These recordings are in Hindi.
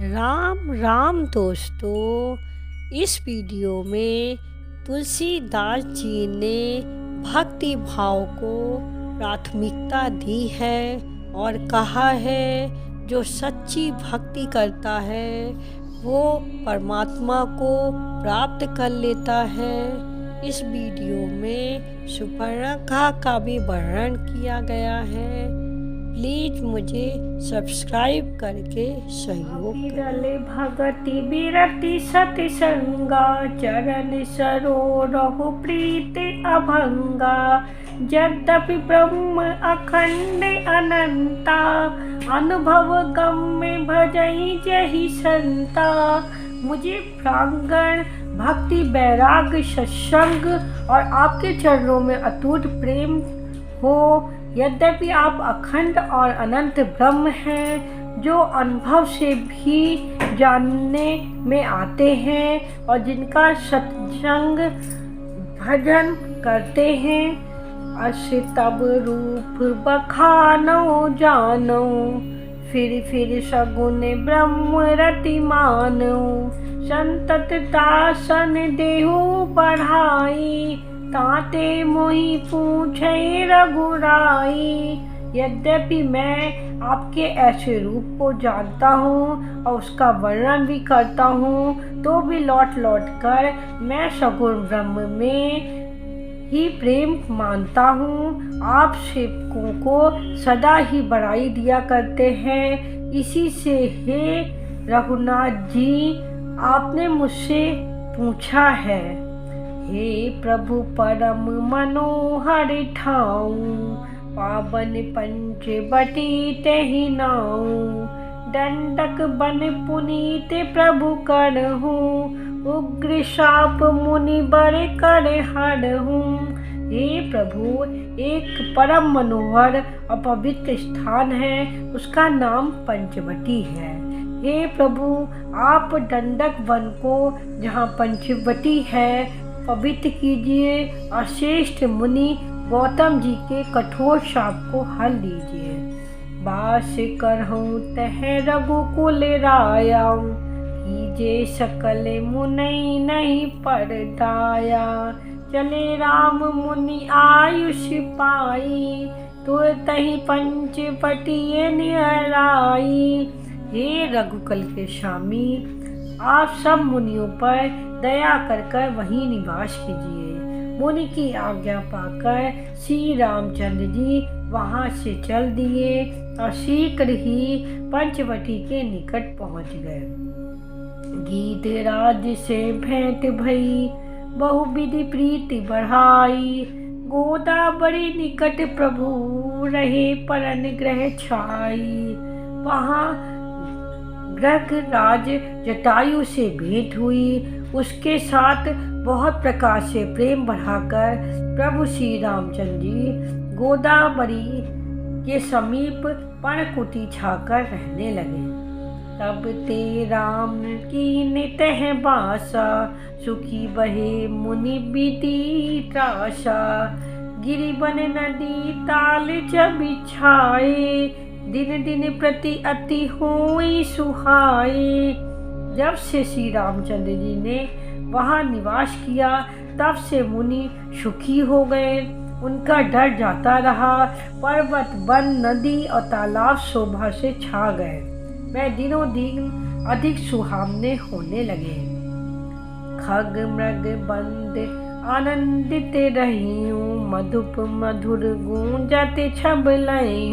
राम राम दोस्तों। इस वीडियो में तुलसीदास जी ने भक्ति भाव को प्राथमिकता दी है और कहा है जो सच्ची भक्ति करता है वो परमात्मा को प्राप्त कर लेता है। इस वीडियो में सुपर्णखा का भी वर्णन किया गया है। प्लीज मुझे सब्सक्राइब करके सहयोग डले भगति बिरति सति संगा चरण सरोरहु प्रीति अभंगा यद्यपि ब्रह्म अखंड अनंता अनुभव गम्य भजई जहि संता। मुझे प्रांगण भक्ति वैराग्य सत्संग और आपके चरणों में अटूट प्रेम हो। यद्यपि आप अखंड और अनंत ब्रह्म हैं जो अनुभव से भी जानने में आते हैं और जिनका सत्संग भजन करते हैं। अस तब रूप बखानो जानो फिर सगुन ब्रह्म रति मानो संततता सन देहु बढ़ाई ताते मोहि पूछे रघुराई। यद्यपि मैं आपके ऐसे रूप को जानता हूँ और उसका वर्णन भी करता हूँ तो भी लौट लौट कर मैं सगुण ब्रह्म में ही प्रेम मानता हूँ। आप सेवकों को सदा ही बड़ाई दिया करते हैं। इसी से हे रघुनाथ जी आपने मुझसे पूछा है, हे प्रभु परम मनोहर ठाऊ पावन पंचवटी तेहि नाऊ दंडक बन पुनीत प्रभु करहूँ उग्र शाप मुनि बर कर हरहूँ। हे प्रभु एक परम मनोहर और पवित्र स्थान है, उसका नाम पंचवटी है। हे प्रभु आप दंडक वन को जहाँ पंचवटी है पवित्र कीजिए और श्रेष्ठ मुनि गौतम जी के कठोर शाप को हल लीजिए। बास करहूँ तह रघुकुल राया कीजे सकल मुनि नहीं परदाया चले राम मुनि आयुष पाई तो तही पंचवटी निहराई। हे रघुकुल के स्वामी आप सब मुनियों पर दया कर कर वहीं निवास कीजिए। मुनि की आज्ञा पाकर श्री रामचंद्र जी वहां से चल दिए और शीघ्र ही पंचवटी के निकट पहुंच गए। गीधराज से भेंट भई बहुविधि प्रीति बढ़ाई गोदावरी निकट प्रभु रहे पर अनुग्रह छाई। वहाँ ग्रहराज जटायु से भेंट हुई। उसके साथ बहुत प्रकार से प्रेम बढ़ाकर प्रभु श्री रामचंद्र जी गोदावरी के समीप पर्णकुटी छाकर रहने लगे। तब ते राम की नितह बासा सुखी बहे मुनि विधि त्रासा गिरिवन नदी ताल बिछाए दिन दिन प्रति अति होई सुहाए। जब से श्री रामचंद्र जी ने वहाँ निवास किया तब से मुनि सुखी हो गए। उनका डर जाता रहा। पर्वत वन नदी और तालाब शोभा से छा गए। वह दिनों दिन अधिक सुहावने होने लगे। खग मृग बंद आनंदित रहियूं मधुप मधुर गूंजत छबलई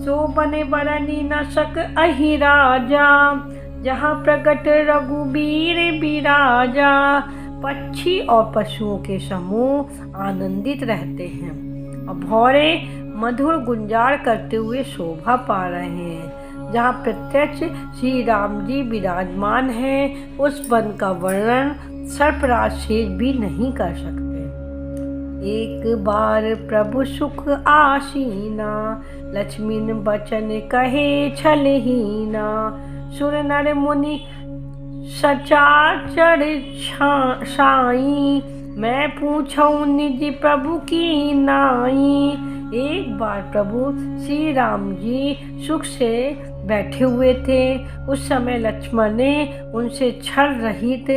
शोभन बरनी न सक अहि राजा जहाँ प्रकट रघुबीर बिराजा। पक्षी और पशुओं के समूह आनंदित रहते हैं और भौरे मधुर गुंजार करते हुए शोभा पा रहे हैं। जहाँ प्रत्यक्ष श्री राम जी विराजमान हैं उस वन का वर्णन सर्पराज शेष भी नहीं कर सकते। एक बार प्रभु सुख आसीना लक्ष्मीन बचन कहे छलहीना सुर नर मुनि सचाचर साई मैं पूछूं निज प्रभु की नाई। एक बार प्रभु श्री राम जी सुख से बैठे हुए थे। उस समय लक्ष्मण ने उनसे छल रहित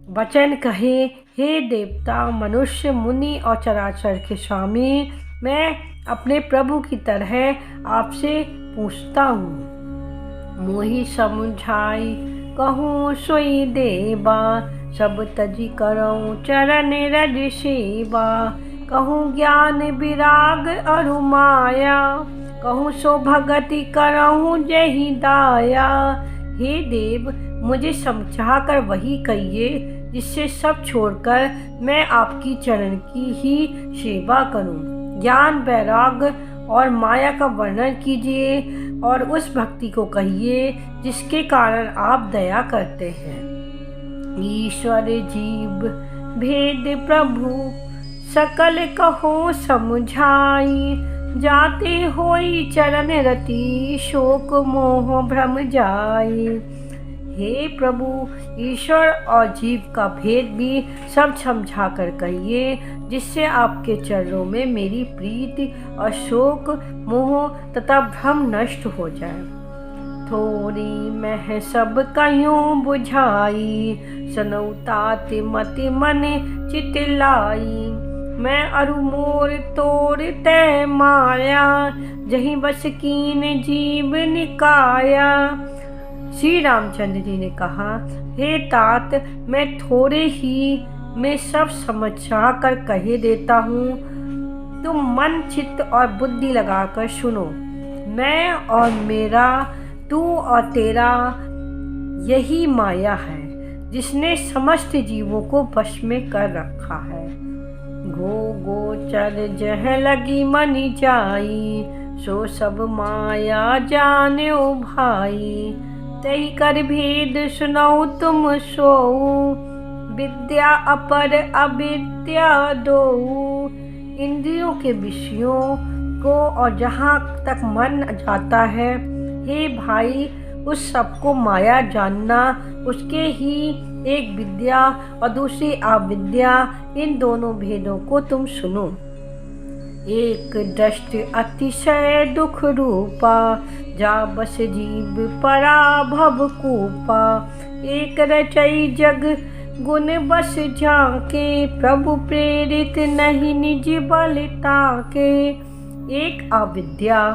वचन कहे, हे देवता, मनुष्य, मुनि और चराचर के स्वामी, मैं अपने प्रभु की तरह आपसे पूछता हूँ। मोहि समुझाई कहूँ सोई देवा, सब तजी करऊँ चरण रज सेवा। कहूँ ज्ञान विराग अरु माया, कहूँ सो भगति करऊँ जहि दाया। हे देव, मुझे समझा कर वही कहिए जिससे सब छोड़कर मैं आपकी चरण की ही सेवा करूं। ज्ञान, वैराग और माया का वर्णन कीजिए और उस भक्ति को कहिए जिसके कारण आप दया करते हैं। ईश्वर जीव भेद प्रभु सकल कहो समझाई, जाते होई चरण रति शोक मोह भ्रम जाई। हे प्रभु, ईश्वर और जीव का भेद भी सब समझा कर कहिए जिससे आपके चरणों में मेरी प्रीति और शोक मोह तथा भ्रम नष्ट हो जाए। थोड़ी मैं सब कयूं बुझाई, सनौतात मति मन चितलाई। मैं अरु मोर तोड़ तै माया, जहीं बस कीन जीव निकाया। श्री रामचंद्र जी ने कहा, हे तात, मैं थोड़े ही में सब समझा कर कहे देता हूँ, तुम मन चित्त और बुद्धि लगाकर सुनो। मैं और मेरा, तू और तेरा, यही माया है जिसने समस्त जीवों को वश में कर रखा है। गो गोचर जह लगी मनि जाई, सो सब माया जान्यो भाई। तई कर भेद सुनाऊं तुम सोऊ, विद्या अपर अविद्या दोऊ। इंद्रियों के विषयों को और जहाँ तक मन जाता है, हे भाई, उस सबको माया जानना, उसके ही एक विद्या और दूसरी अविद्या, इन दोनों भेदों को तुम सुनो। एक दृष्टि अतिशय दुख रूपा, जा बस जीव पराभव कूपा। एक रचई जग गुण बस झांके, प्रभु प्रेरित नहीं निज बल ताके। एक अविद्या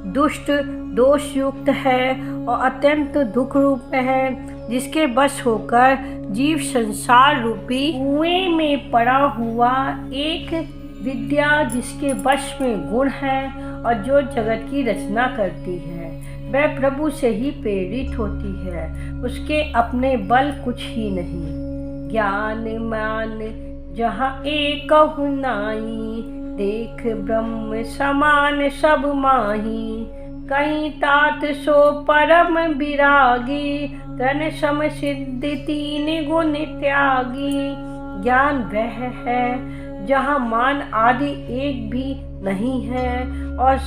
दुष्ट दोष युक्त है और अत्यंत दुख रूप है, जिसके बस होकर जीव संसार रूपी कुएं में पड़ा हुआ। एक विद्या जिसके वश में गुण है और जो जगत की रचना करती है, वह प्रभु से ही प्रेरित होती है, उसके अपने बल कुछ ही नहीं। ज्ञान मान जहाँ एक नाई, देख ब्रह्म समान सब माही। कहीं तात सो परम विरागी, तन सम सिद्धि तीन गुण त्यागी। ज्ञान वह है जहाँ मान आदि एक भी नहीं है और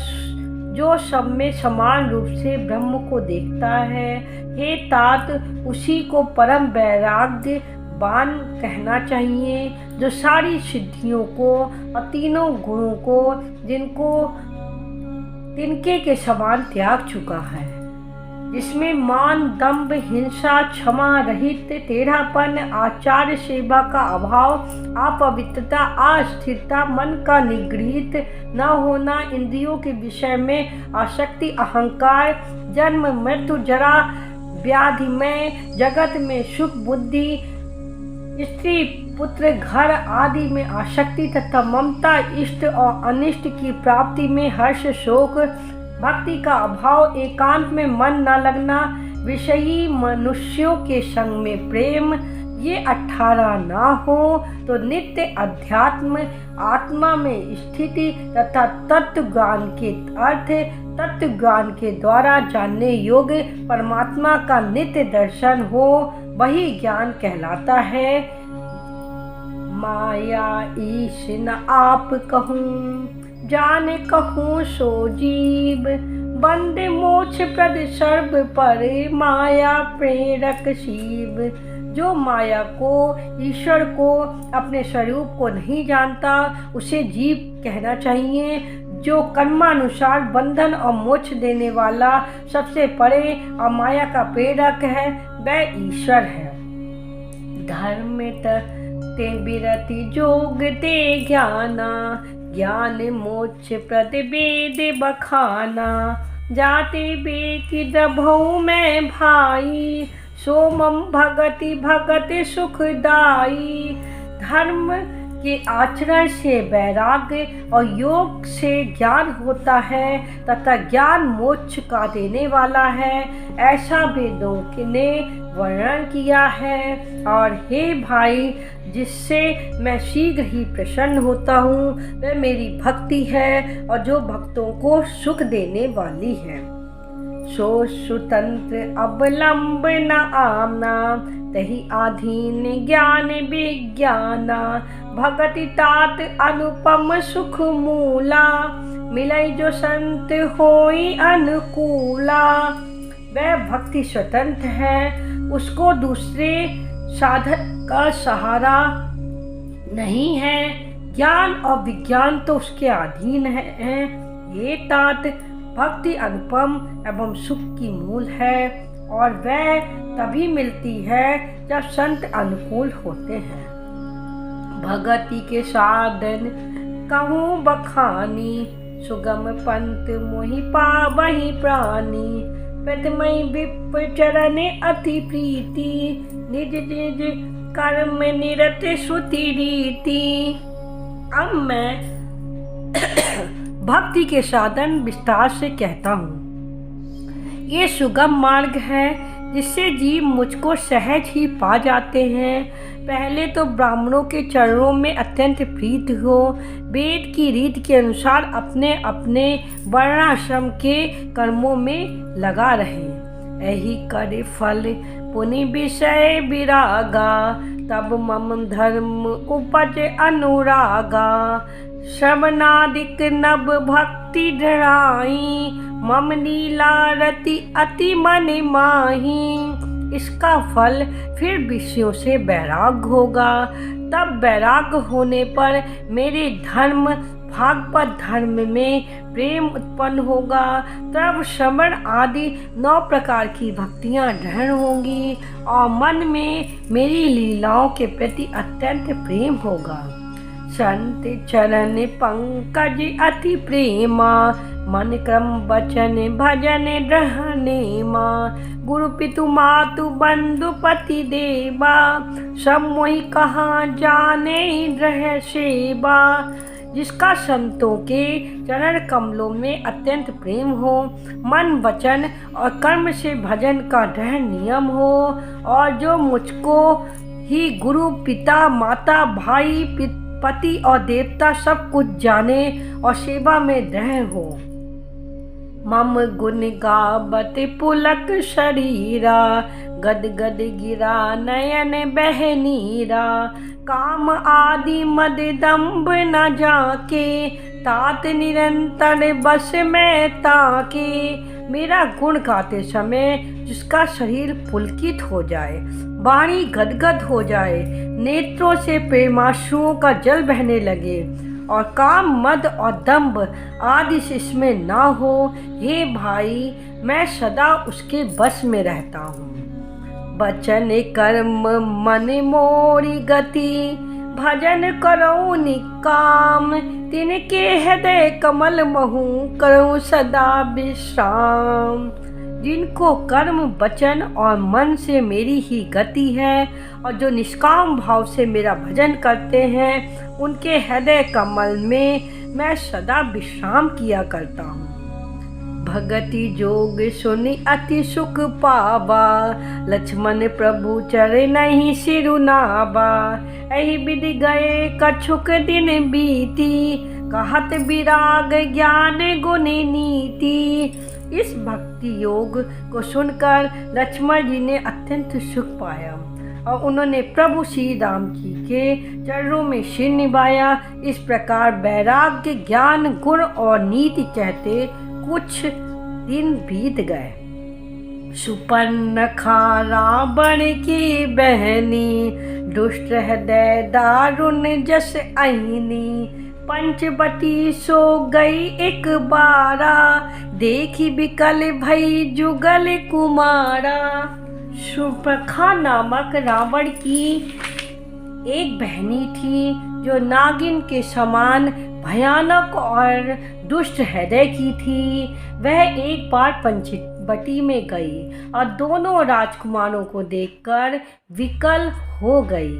जो सब में समान रूप से ब्रह्म को देखता है। हे तात, उसी को परम वैराग्य बान कहना चाहिए, जो सारी सिद्धियों को और तीनों गुणों को तिनके के समान त्याग चुका है, जिसमें मान, दंभ, हिंसा, क्षमा रहित, टेढ़ापन, आचार्य सेवा का अभाव, अपवित्रता, अस्थिरता, मन का निगृहित न होना, इंद्रियों के विषय में आसक्ति, अहंकार, जन्म मृत्यु जरा व्याधि में, जगत में सुख बुद्धि, स्त्री पुत्र घर आदि में आसक्ति तथा ममता, इष्ट और अनिष्ट की प्राप्ति में हर्ष शोक, भक्ति का अभाव, एकांत में मन न लगना, विषयी मनुष्यों के संग में प्रेम, ये 18 ना हो तो नित्य अध्यात्म, आत्मा में स्थिति तथा तत्व ज्ञान के अर्थ, तत्व ज्ञान के द्वारा जानने योग्य परमात्मा का नित्य दर्शन हो, वही ज्ञान कहलाता है। माया ईश न आप कहूँ, जान कहूँ सो जीव। बंद मोक्ष प्रद सर्व पर, माया प्रेरक शिव। जो माया को, ईश्वर को, अपने स्वरूप को नहीं जानता, उसे जीव कहना चाहिए। जो कर्मानुसार बंधन और मोक्ष देने वाला, सबसे परे और माया का प्रेरक है, वह ईश्वर है। धर्म ते बिरति जोग ते ज्ञाना, ज्ञान मोक्ष प्रद वेद बखाना। जाते बेति दभौ में भाई, सोमम भगति भगति सुखदाई। धर्म के आचरण से वैराग्य और योग से ज्ञान होता है तथा ज्ञान मोक्ष का देने वाला है, ऐसा वेदों ने वर्णन किया है। और हे भाई, जिससे मैं शीघ्र ही प्रसन्न होता हूँ, वह मेरी भक्ति है और जो भक्तों को सुख देने वाली है। सो सुतंत्र अवलंब न आमना, तही आधीन ज्ञान विज्ञाना। भगति तात अनुपम सुख मूला, मिलई जो संत होई अनुकूला। वह भक्ति स्वतंत्र है, उसको दूसरे साधक का सहारा नहीं है। ज्ञान और विज्ञान तो उसके अधीन है। ये तात भक्ति अनुपम एवं सुख की मूल है और वह तभी मिलती है जब संत अनुकूल होते हैं। भगति के साधन कहूँ बखानी, सुगम पंथ मोहि पावहि प्राणी। प्रथमई विप्र चरण अति प्रीति, निज निज कर्म निरत श्रुति रीति। अब मैं भक्ति के साधन विस्तार से कहता हूँ। ये सुगम मार्ग है जिससे जीव मुझको सहज ही पा जाते हैं। पहले तो ब्राह्मणों के चरणों में अत्यंत प्रीत हो, वेद की रीत के अनुसार अपने अपने वर्णाश्रम के कर्मों में लगा रहे। यही करे फल पुनि विषय विरागा, तब मम धर्म उपज अनुरागा। श्रवणादिक नव भक्ति ढराई, मम लीला रति अति मन माही। इसका फल फिर विषयों से वैराग होगा। तब वैराग होने पर मेरे धर्म भागवत धर्म में प्रेम उत्पन्न होगा। तब श्रवण आदि 9 प्रकार की भक्तियाँ दृढ़ होंगी और मन में मेरी लीलाओं के प्रति अत्यंत प्रेम होगा। संत चरण पंकज अति प्रेमा, मन क्रम वचन भजन दृढ़नेमा। गुरु पितु मातु बंधु पति देवा, सब मोहि कहाँ जाने दृढ़ सेवा। जिसका संतों के चरण कमलों में अत्यंत प्रेम हो, मन वचन और कर्म से भजन का दृढ़ नियम हो, और जो मुझको ही गुरु पिता माता भाई पति और देवता सब कुछ जाने और सेवा में दृढ़ हो। मम गुण गावत पुलक शरीरा, गद गद गिरा नयन बह नीरा। काम आदि मद दम्भ न जाके, तात निरंतर बस में ताके। मेरा गुण गाते समय जिसका शरीर पुलकित हो जाए, वाणी गदगद हो जाए, नेत्रों से प्रेमाश्रुओं का जल बहने लगे और काम मद और दंभ आदि इसमें ना हो, हे भाई, मैं सदा उसके बस में रहता हूँ। वचन कर्म मन मोरी गति, भजन करो निकाम। तिनके हृदय कमल महु, करो सदा विश्राम। जिनको कर्म वचन और मन से मेरी ही गति है और जो निष्काम भाव से मेरा भजन करते हैं, उनके हृदय कमल में मैं सदा विश्राम किया करता हूँ। भगति जोग सुनि अति सुख पावा, लक्ष्मण प्रभु चरणहि सिरुनावा। एहि विधि गए कछुक दिन बीती, कहत विराग ज्ञान गुण नीति। इस भक्ति योग को सुनकर लक्ष्मण जी ने अत्यंत सुख पाया और उन्होंने प्रभु श्री राम जी के चरणों में सिर निभाया। इस प्रकार वैराग्य ज्ञान गुण और नीति कहते कुछ दिन बीत गए। सुपर्णखा रावण की बहनी, दुष्ट हृदय दारुण जस अहिनी। पंचवटी सो गई एक बारा, देखी बिकल भई जुगल कुमारा। शूर्पणखा नामक रावण की एक बहनी थी जो नागिन के समान भयानक और दुष्ट हृदय की थी। वह एक बार पंचवटी में गई और दोनों राजकुमारों को देखकर विकल हो गई।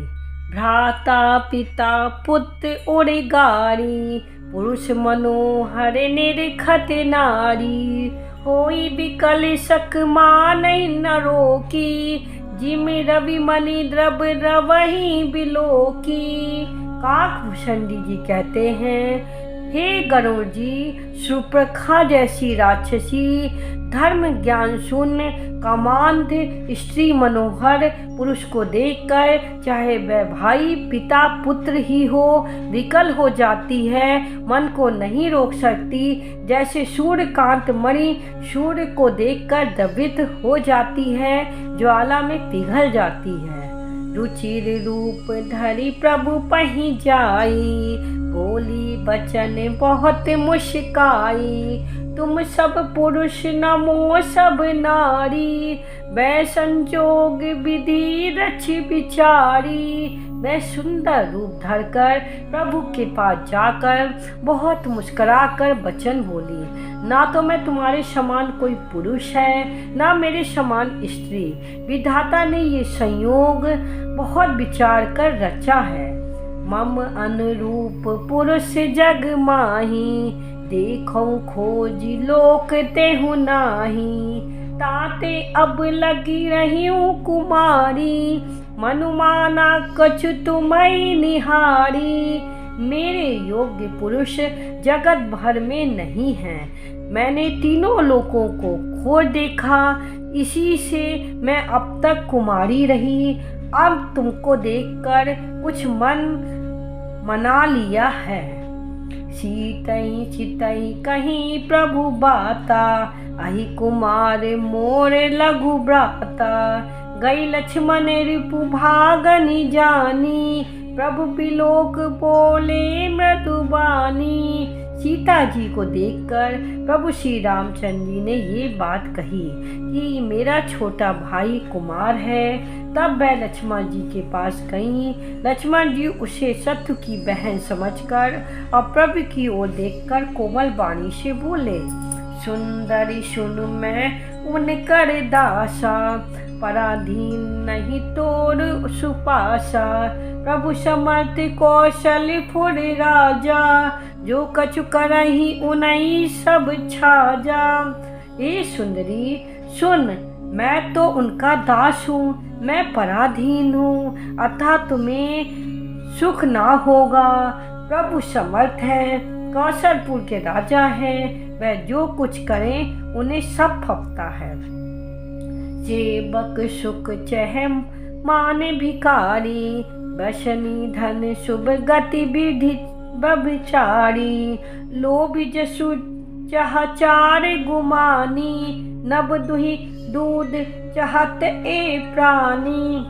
भ्राता पिता पुत्र उड़े गारी, पुरुष मनोहर निरखत नारी। होई विकल सक मानई नरो की, जिम रवि मणि द्रव रवहि बिलोकी। काकभूषण जी कहते हैं, हे गरुड़ जी, शूर्पणखा जैसी राक्षसी धर्म ज्ञान शून्य कामांध स्त्री मनोहर पुरुष को देखकर, चाहे वह भाई पिता पुत्र ही हो, विकल हो जाती है, मन को नहीं रोक सकती। जैसे सूर्यकांत मणि सूर्य को देखकर द्रवित हो जाती है, ज्वाला में पिघल जाती है। रुचिर रूप धरि प्रभु पहि जाई, बोली बचन बहुत मुस्काई। तुम सब पुरुष नमो सब नारी, वै संजोग विधि रचि विचारी। वह सुंदर रूप धरकर प्रभु के पास जाकर बहुत मुस्कुराकर वचन बोली, ना तो मैं तुम्हारे समान कोई पुरुष है, ना मेरे समान स्त्री। विधाता ने ये संयोग बहुत विचार कर रचा है। मम अनुरूप पुरुष जग माही, देखो खोज लोक तेहु नाही। ताते अब लगी रही हूँ कुमारी, मनुमाना कछु तुम्हें निहारी। मेरे योग्य पुरुष जगत भर में नहीं हैं। मैंने तीनों लोकों को खोज देखा, इसी से मैं अब तक कुमारी रही। अब तुमको देखकर कुछ मन मना लिया है। सीतई चितई कहीं प्रभु बाता, अहि कुमार मोर लघु भ्राता। गई लक्ष्मण रिपु भागनी जानी, प्रभु बिलोक बोले मृदुबानी। सीता जी को देखकर प्रभु श्री रामचंद्र जी ने ये बात कही कि मेरा छोटा भाई कुमार है। तब वह लक्ष्मण जी के पास गईं। लक्ष्मण जी उसे शत्रु की बहन समझकर और प्रभु की ओर देखकर कोमल वाणी से बोले, सुंदरी सुन मैं उनकर दासा, पराधीन नहीं तोर सुपासा। प्रभु समर्थ कौशल फुर राजा, जो कछु करही उनई सब छाजा। ए सुंदरी सुन, मैं तो उनका दास हूँ, मैं पराधीन हूँ, अतः तुम्हें सुख ना होगा। प्रभु समर्थ है, कौशलपुर के राजा हैं, वह जो कुछ करें उन्हें सब फपता है। सेवक सुख चह माने भिकारी, बशनी धन शुभ गति विधि व्यभिचारी। लोभ जसु चार गुमानी, नब दुहि दूध चाहत ए प्राणी।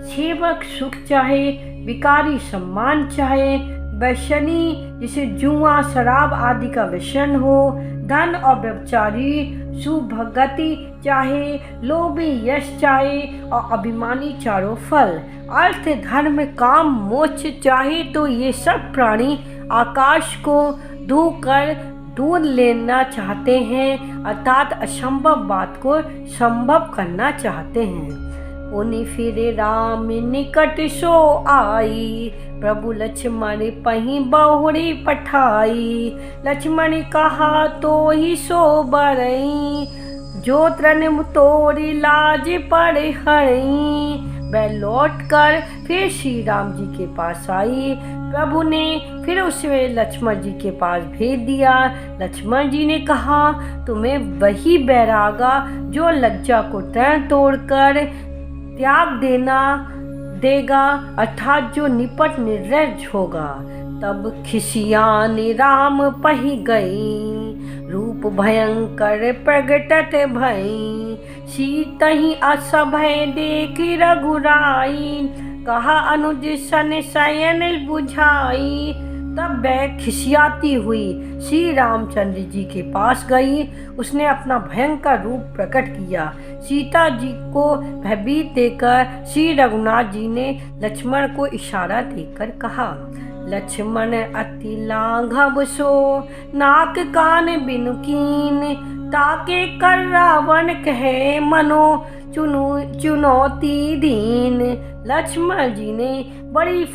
सेवक सुख चाहे, विकारी सम्मान चाहे, वैश्यनी जिसे जुआ शराब आदि का व्यसन हो, धन और व्यभिचारी शुभ गति चाहे, लोभी यश चाहे और अभिमानी चारों फल, अर्थ धर्म काम मोक्ष चाहे, तो ये सब प्राणी आकाश को धोकर ढूंढ लेना चाहते हैं, अर्थात असंभव बात को संभव करना चाहते हैं। उन्हीं फिर राम निकट सो आई, प्रभु लक्ष्मण पही बहुरी पठाई। लक्ष्मण कहा तो ही सो बरई, जो तृण तोरी लाज पर हरई। वह लौट कर फिर श्री राम जी के पास आई। प्रभु ने फिर उसे लक्ष्मण जी के पास भेज दिया। लक्ष्मण जी ने कहा, तुम्हें वही बैरागा जो लज्जा को तृण तोड़कर त्याग देगा, अर्थात जो निपट निर्लज्ज होगा। तब खिसियान राम पही गई, रूप भयंकर प्रगटत भई। सीतहि असभय देख रघुराई, कहा अनुज सन शयन बुझाई। तब वह खिसियाती हुई श्री रामचंद्र जी के पास गई। उसने अपना भयंकर रूप प्रकट किया। सीता जी को भयभीत देखकर श्री रघुनाथ जी ने लक्ष्मण को इशारा देकर कहा, लक्ष्मण अति लाघव सो नाक कान बिनु कीन, ताके कर रावण कहे मनो चुनौती दीन। लक्ष्मण जी ने बड़ी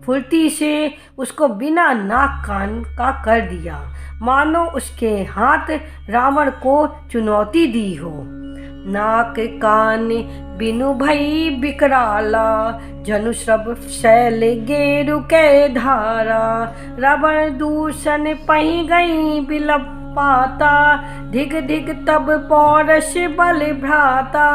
फुर्ती से उसको बिना नाक कान का कर दिया, मानो उसके हाथ रावण को चुनौती दी हो। नाक कान बिनु भई बिकराला, जनु श्रव शैल गेरु के धारा। रावण दूषण पही गई बिलप पाता, धिग धिग तब पौरस बल भ्राता।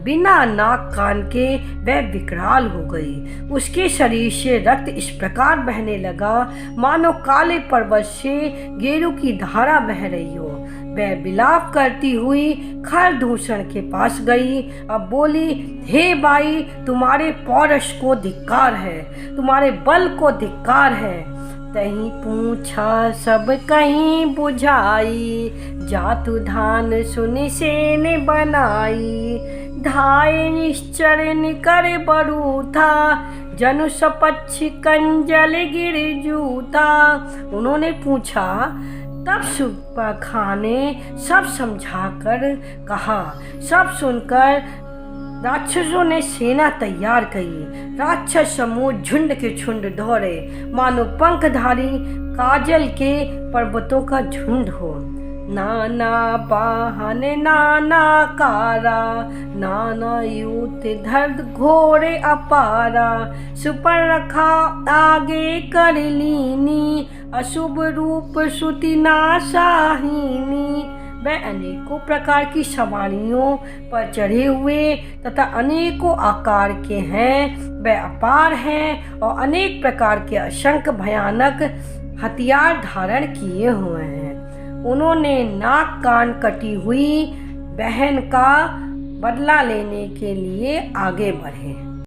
बिना नाक कान के वह विकराल हो गई। उसके शरीर से रक्त इस प्रकार बहने लगा मानो काले पर्वत से गेरू की धारा बह रही हो। वह विलाप करती हुई खरदूषण के पास गई। अब बोली, हे भाई, तुम्हारे पौरुष को धिक्कार है, तुम्हारे बल को धिक्कार है। तही पूछा सब कहीं बुझाई, जातु धान सुनि सेन बनाई। धाय निश्चर निकर बरू था, जनु सपक्ष कंजल गिर जूता। उन्होंने पूछा, तब सुपखा ने सब समझाकर कहा। सब सुनकर राक्षसों ने सेना तैयार की। राक्षस समूह झुंड के झुंड दौड़े, मानो पंखधारी काजल के पर्वतों का झुंड हो। नाना वाहन नाना कारा, नाना युत धर्द घोरे अपारा। सुपर्णखा आगे कर लीनी, अशुभ रूप श्रुति नाशाहीनी। वह अनेकों प्रकार की सवारियों पर चढ़े हुए तथा अनेकों आकार के हैं। वह अपार हैं और अनेक प्रकार के असंख्य भयानक हथियार धारण किए हुए हैं। उन्होंने नाक कान कटी हुई बहन का बदला लेने के लिए आगे बढ़े।